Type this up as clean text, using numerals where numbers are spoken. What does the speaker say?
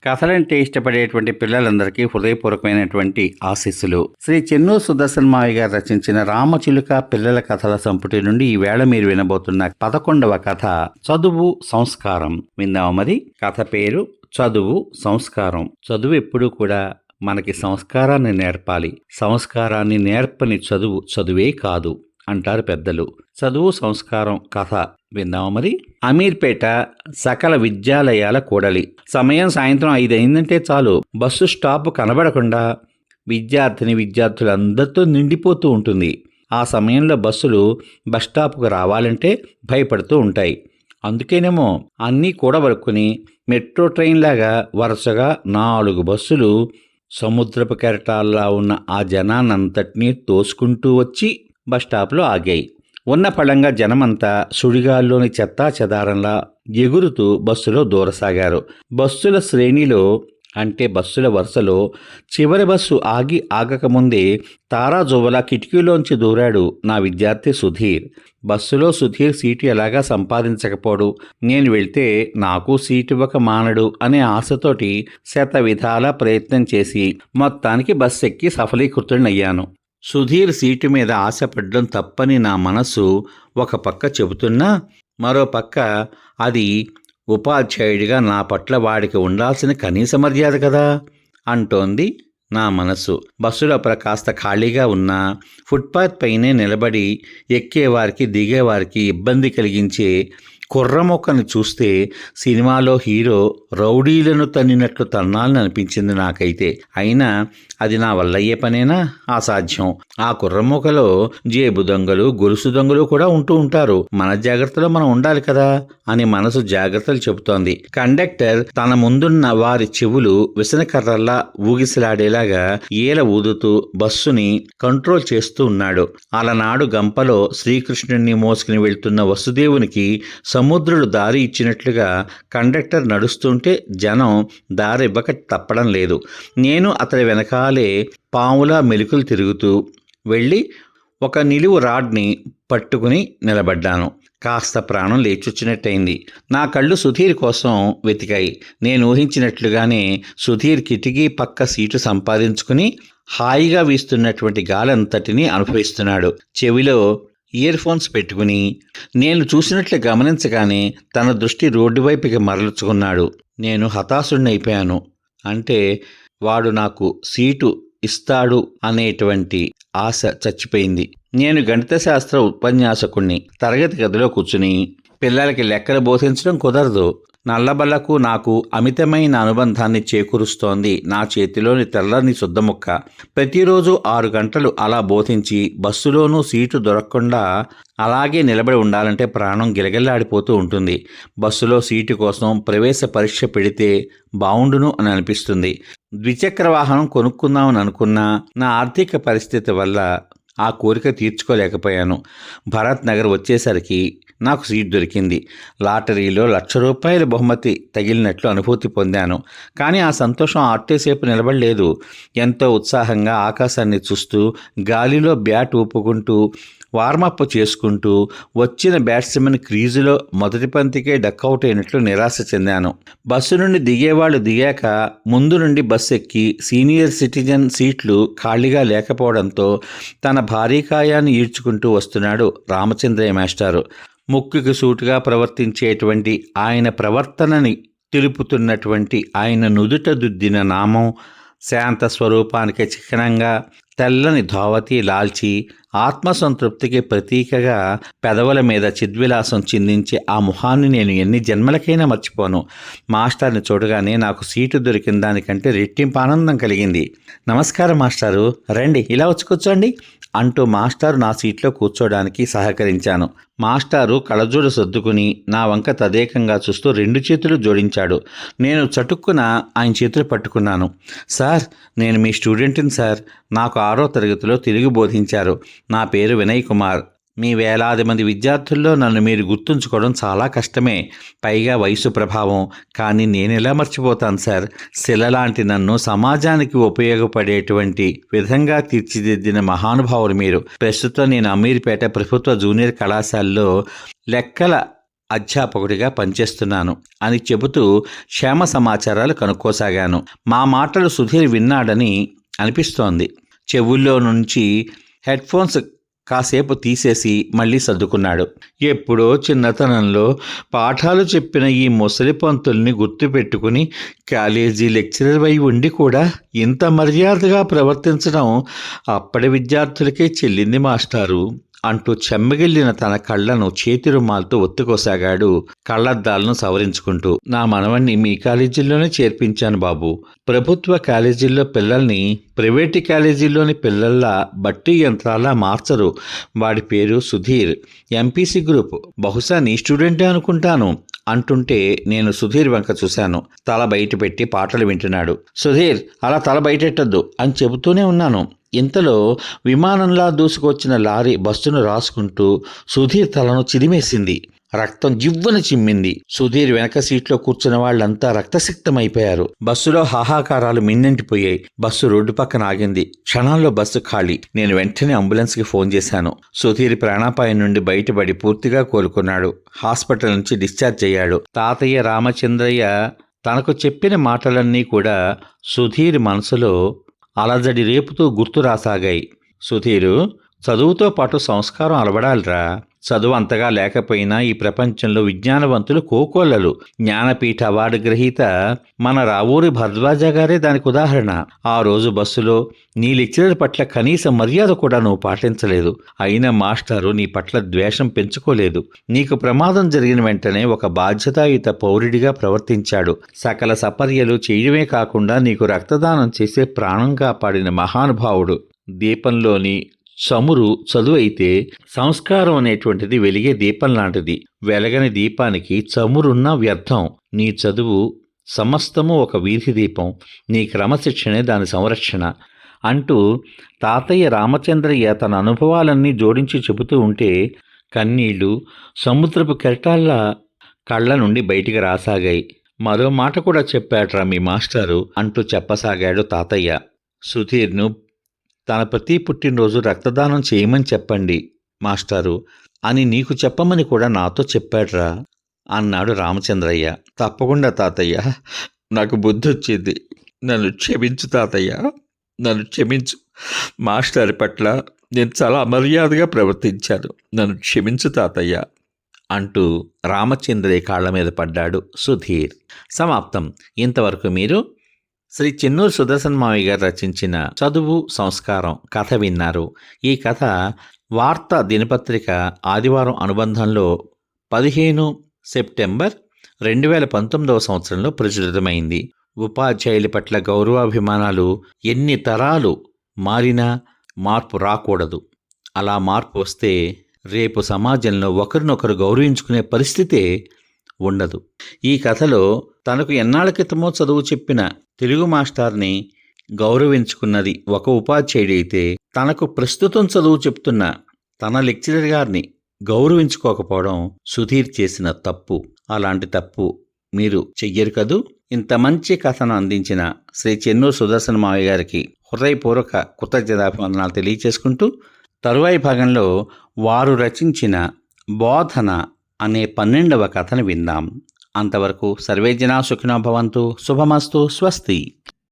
కథలంటే ఇష్టపడేటువంటి పిల్లలందరికీ హృదయపూర్వకమైనటువంటి ఆశీస్సులు. శ్రీ చెన్నూరు సుదర్శన్ మావయ్య గారు రచించిన రామచిలుక పిల్లల కథల సంపుటి నుండి ఈవేళ మీరు వినబోతున్న 11వ కథ చదువు సంస్కారం. విందాము మరి. కథ పేరు చదువు సంస్కారం. చదువు ఎప్పుడూ కూడా మనకి సంస్కారాన్ని నేర్పాలి. సంస్కారాన్ని నేర్పని చదువు చదువే కాదు అంటారు పెద్దలు. చదువు సంస్కారం కథ విందాము మరి. అమీర్పేట సకల విద్యాలయాల కూడలి. సమయం సాయంత్రం 5 అయిందంటే చాలు, బస్సు స్టాప్ కనబడకుండా విద్యార్థులందరితో నిండిపోతూ ఉంటుంది. ఆ సమయంలో బస్సులు బస్టాప్కు రావాలంటే భయపడుతూ ఉంటాయి. అందుకేనేమో అన్నీ కూడబడుకుని మెట్రో ట్రైన్ లాగా వరుసగా 4 బస్సులు సముద్రపు కెరటాల్లా ఉన్న ఆ జనాన్నంతటినీ తోసుకుంటూ వచ్చి బస్టాప్లో ఆగాయి. ఉన్న పళంగా జనమంతా సుడిగాల్లోని చెత్తా చెదారంలా ఎగురుతూ బస్సులో దూరసాగారు. బస్సుల శ్రేణిలో అంటే బస్సుల వరుసలో చివరి బస్సు ఆగకముందే తారాజువ్వలా కిటికీలోంచి దూరాడు నా విద్యార్థి సుధీర్. బస్సులో సుధీర్ సీటు ఎలాగా సంపాదించకపోడు, నేను వెళ్తే నాకు సీటు ఇవ్వక మానడు అనే ఆశతోటి శత విధాల ప్రయత్నం చేసి మొత్తానికి బస్సు ఎక్కి సఫలీకృతుడినయ్యాను. సుధీర్ సీటు మీద ఆశపడ్డం తప్పని నా మనసు ఒక పక్క చెబుతున్నా, మరో పక్క అది ఉపాధ్యాయుడిగా నా పట్ల వాడికి ఉండాల్సిన కనీస మర్యాద కదా అంటోంది నా మనసు. బస్సు లోపల కాస్త ఖాళీగా ఉన్న ఫుట్పాత్ పైనే నిలబడి ఎక్కేవారికి దిగేవారికి ఇబ్బంది కలిగించే కుర్రమొక్కని చూస్తే సినిమాలో హీరో రౌడీలను తన్నినట్లు తన్నాలని అనిపించింది నాకైతే. అయినా అది నా వల్లయ్యే పనేనా? అసాధ్యం. ఆ కుర్రమొక్కలో జేబు దొంగలు, గొలుసు దొంగలు కూడా ఉంటూ ఉంటారు. మన జాగ్రత్తలో మనం ఉండాలి కదా అని మనసు జాగ్రత్తలు చెబుతోంది. కండక్టర్ తన ముందున్న వారి చెవులు విసనకర్రల్లా ఊగిసలాడేలాగా ఈల ఊదుతూ బస్సుని కంట్రోల్ చేస్తూ ఉన్నాడు. అలనాడు గంపలో శ్రీకృష్ణుణ్ణి మోసుకుని వెళ్తున్న వసుదేవునికి సముద్రుడు దారి ఇచ్చినట్లుగా కండక్టర్ నడుస్తుంటే జనం దారి ఇవ్వక తప్పడం లేదు. నేను అతడి వెనకాలే పాములా మెలికలు తిరుగుతూ వెళ్ళి ఒక నిలువు రాడ్ని పట్టుకుని నిలబడ్డాను. కాస్త ప్రాణం లేచొచ్చినట్టయింది. నా కళ్ళు సుధీర్ కోసం వెతికాయి. నేను ఊహించినట్లుగానే సుధీర్ కిటికీ పక్క సీటు సంపాదించుకుని హాయిగా వీస్తున్నటువంటి గాలంతటినీ అనుభవిస్తున్నాడు. చెవిలో ఇయర్ ఫోన్స్ పెట్టుకుని నేను చూసినట్లు గమనించగానే తన దృష్టి రోడ్డు వైపుకి మరల్చుకున్నాడు. నేను హతాశుడినైపోయాను. అంటే వాడు నాకు సీటు ఇస్తాడు అనేటువంటి ఆశ చచ్చిపోయింది. నేను గణిత శాస్త్ర ఉపన్యాసకుణ్ణి. తరగతి గదిలో కూర్చుని పిల్లలకి లెక్కలు బోధించడం కుదరదు. నల్లబల్లకు నాకు అమితమైన అనుబంధాన్ని చేకూరుస్తోంది నా చేతిలోని తెల్లని శుద్ధముక్క. ప్రతిరోజు 6 గంటలు అలా బోధించి బస్సులోనూ సీటు దొరకకుండా అలాగే నిలబడి ఉండాలంటే ప్రాణం గిలగిల్లాడిపోతూ ఉంటుంది. బస్సులో సీటు కోసం ప్రవేశ పరీక్ష పెడితే బావుండును అని అనిపిస్తుంది. ద్విచక్ర వాహనం కొనుక్కుందామని అనుకున్నా నా ఆర్థిక పరిస్థితి వల్ల ఆ కోరిక తీర్చుకోలేకపోయాను. భరత్ నగర్ వచ్చేసరికి నాకు సీట్ దొరికింది. లాటరీలో ₹1,00,000 బహుమతి తగిలినట్లు అనుభూతి పొందాను. కానీ ఆ సంతోషం ఆర్టేసేపు నిలబడలేదు. ఎంతో ఉత్సాహంగా ఆకాశాన్ని చూస్తూ గాలిలో బ్యాట్ ఊపుకుంటూ వార్మప్ చేసుకుంటూ వచ్చిన బ్యాట్స్మెన్ క్రీజులో మొదటి పంతికే డక్అవుట్ అయినట్లు నిరాశ చెందాను. బస్సు నుండి దిగేవాళ్ళు దిగాక ముందు నుండి బస్సు ఎక్కి సీనియర్ సిటిజన్ సీట్లు ఖాళీగా లేకపోవడంతో తన భారీకాయాన్ని ఈడ్చుకుంటూ వస్తున్నాడు రామచంద్రయ్య మాస్టారు. ముక్కుకి సూటుగా ప్రవర్తించేటువంటి ఆయన ప్రవర్తనని తెలుపుతున్నటువంటి ఆయన నుదుట దుద్దిన నామం శాంత స్వరూపానికి చిహ్నంగా తెల్లని ధావతి లాల్చి ఆత్మసంతృప్తికి ప్రతీకగా పెదవుల మీద చిద్విలాసం చిందించే ఆ ముఖాన్ని నేను ఎన్ని జన్మలకైనా మర్చిపోను. మాస్టర్ని చూడగానే నాకు సీటు దొరికిన దానికంటే రెట్టింపు ఆనందం కలిగింది. నమస్కారం మాస్టారు, రండి ఇలా వచ్చి కూర్చోండి అంటూ మాస్టారు నా సీట్లో కూర్చోడానికి సహకరించాను. మాస్టారు కళ్ళజోడు సర్దుకుని నా వంక తదేకంగా చూస్తూ 2 చేతులు జోడించాడు. నేను చటుక్కున ఆయన చేతులు పట్టుకున్నాను. సార్, నేను మీ స్టూడెంట్ని సార్. నాకు 6వ తరగతిలో తెలుగు బోధించారు. నా పేరు వినయ్ కుమార్. మీ వేలాది మంది విద్యార్థుల్లో నన్ను మీరు గుర్తుంచుకోవడం చాలా కష్టమే. పైగా వయసు ప్రభావం. కానీ నేనెలా మర్చిపోతాను సార్? శిలలాంటి నన్ను సమాజానికి ఉపయోగపడేటువంటి విధంగా తీర్చిదిద్దిన మహానుభావులు మీరు. ప్రస్తుతం నేను అమీర్పేట ప్రభుత్వ జూనియర్ కళాశాలలో లెక్కల అధ్యాపకుడిగా పనిచేస్తున్నాను అని చెబుతూ క్షేమ సమాచారాలు కనుక్కోసాగాను. మా మాటలు సుధీర్ విన్నాడని అనిపిస్తోంది. చెవుల్లో నుంచి హెడ్ఫోన్స్ కాసేపు తీసేసి మళ్ళీ సర్దుకున్నాడు. ఎప్పుడో చిన్నతనంలో పాఠాలు చెప్పిన ఈ ముసలి పంతుల్ని గుర్తుపెట్టుకుని కాలేజీ లెక్చరర్ అయి ఉండి కూడా ఇంత మర్యాదగా ప్రవర్తించడం అప్పటి విద్యార్థులకే చెల్లింది మాస్టారు అంటూ చెమ్మగిల్లిన తన కళ్ళను చేతి రుమాలతో ఒత్తుకోసాగాడు, కళ్ళద్దాలను సవరించుకుంటూ. నా మనవణ్ణి మీ కాలేజీల్లోనే చేర్పించాను బాబు. ప్రభుత్వ కాలేజీల్లో పిల్లల్ని ప్రైవేటు కాలేజీల్లోని పిల్లల్లా బట్టి యంత్రాల్లా మార్చరు. వాడి పేరు సుధీర్, ఎంపీసీ గ్రూప్. బహుశా నీ స్టూడెంటే అనుకుంటాను అంటుంటే నేను సుధీర్ వెంక చూశాను. తల బయట పెట్టి పాటలు వింటున్నాడు. సుధీర్, అలా తల బయటెట్టద్దు అని చెబుతూనే ఉన్నాను. ఇంతలో విమానంలా దూసుకొచ్చిన లారీ బస్సును రాసుకుంటూ సుధీర్ తలను చిదిమేసింది. రక్తం జివ్వన చిమ్మింది. సుధీర్ వెనక సీట్లో కూర్చున్న వాళ్ళంతా రక్తసిక్తమైపోయారు. బస్సులో హాహాకారాలు మిన్నంటిపోయాయి. బస్సు రోడ్డు పక్కన ఆగింది. క్షణాల్లో బస్సు ఖాళీ. నేను వెంటనే అంబులెన్స్కి ఫోన్ చేశాను. సుధీర్ ప్రాణాపాయం నుండి బయటపడి పూర్తిగా కోలుకున్నాడు. హాస్పిటల్ నుంచి డిశ్చార్జ్ అయ్యాడు. తాతయ్య రామచంద్రయ్య తనకు చెప్పిన మాటలన్నీ కూడా సుధీర్ మనసులో అలజడి రేపుతూ గుర్తు రాసాగాయి. సుధీరు, చదువుతో పాటు సంస్కారం అలవడాలిరా. చదువు అంతగా లేకపోయినా ఈ ప్రపంచంలో విజ్ఞానవంతులు కోకొల్లలు. జ్ఞానపీఠ అవార్డు గ్రహీత మన రావూరి భరద్వాజ గారే దానికి ఉదాహరణ. ఆ రోజు బస్సులో నీ లెక్చరర్ పట్ల కనీస మర్యాద కూడా నువ్వు పాటించలేదు. అయినా మాస్టారు నీ పట్ల ద్వేషం పెంచుకోలేదు. నీకు ప్రమాదం జరిగిన వెంటనే ఒక బాధ్యతాయుత పౌరుడిగా ప్రవర్తించాడు. సకల సపర్యలు చేయడమే కాకుండా నీకు రక్తదానం చేసే ప్రాణం కాపాడిన మహానుభావుడు. దీపంలోని చమురు చదువు అయితే సంస్కారం అనేటువంటిది వెలిగే దీపం లాంటిది. వెలగని దీపానికి చమురున్న వ్యర్థం. నీ చదువు సమస్తము ఒక వీధి దీపం. నీ క్రమశిక్షణే దాని సంరక్షణ అంటూ తాతయ్య రామచంద్రయ్య తన అనుభవాలన్నీ జోడించి చెబుతూ ఉంటే కన్నీళ్లు సముద్రపు కెరటాల్లా కళ్ళ నుండి బయటికి రాసాగాయి. మరో మాట కూడా చెప్పాడ్రా మీ మాస్టారు అంటూ చెప్పసాగాడు తాతయ్య. సుధీర్ను తన ప్రతి పుట్టినరోజు రక్తదానం చేయమని చెప్పండి మాస్టారు అని నీకు చెప్పమని కూడా నాతో చెప్పాడ్రా అన్నాడు రామచంద్రయ్య. తప్పకుండా తాతయ్య, నాకు బుద్ధి వచ్చింది. నన్ను క్షమించు తాతయ్య, నన్ను క్షమించు. మాస్టర్ పట్ల నేను చాలా అమర్యాదగా ప్రవర్తించాను. నన్ను క్షమించు తాతయ్య అంటూ రామచంద్రయ్య కాళ్ల మీద పడ్డాడు సుధీర్. సమాప్తం. ఇంతవరకు మీరు శ్రీ చెన్నూరు సుదర్శన్ మావయ్య గారు రచించిన చదువు సంస్కారం కథ విన్నారు. ఈ కథ వార్తా దినపత్రిక ఆదివారం అనుబంధంలో 15 సెప్టెంబర్ 2019 సంవత్సరంలో ప్రచురితమైంది. ఉపాధ్యాయుల పట్ల గౌరవాభిమానాలు ఎన్ని తరాలు మారినా మార్పు రాకూడదు. అలా మార్పు వస్తే రేపు సమాజంలో ఒకరినొకరు గౌరవించుకునే పరిస్థితే ఉండదు. ఈ కథలో తనకు ఎన్నాళ్ల క్రితమో చదువు చెప్పిన తెలుగు మాస్టార్ని గౌరవించుకున్నది ఒక ఉపాధ్యాయుడైతే, తనకు ప్రస్తుతం చదువు చెప్తున్న తన లెక్చరర్ గారిని గౌరవించుకోకపోవడం సుధీర్ చేసిన తప్పు. అలాంటి తప్పు మీరు చెయ్యరు కదూ. ఇంత మంచి కథను అందించిన శ్రీ చెన్నూరు సుదర్శన్ మావయ్య గారికి హృదయపూర్వక కృతజ్ఞతాభివందనాలు తెలియచేసుకుంటూ తరువాయి భాగంలో వారు రచించిన బోధన అనే 12వ కథను విందాం. అంతవరకు సర్వే జనా సుఖినో భవంతు. శుభమస్తు. స్వస్తి.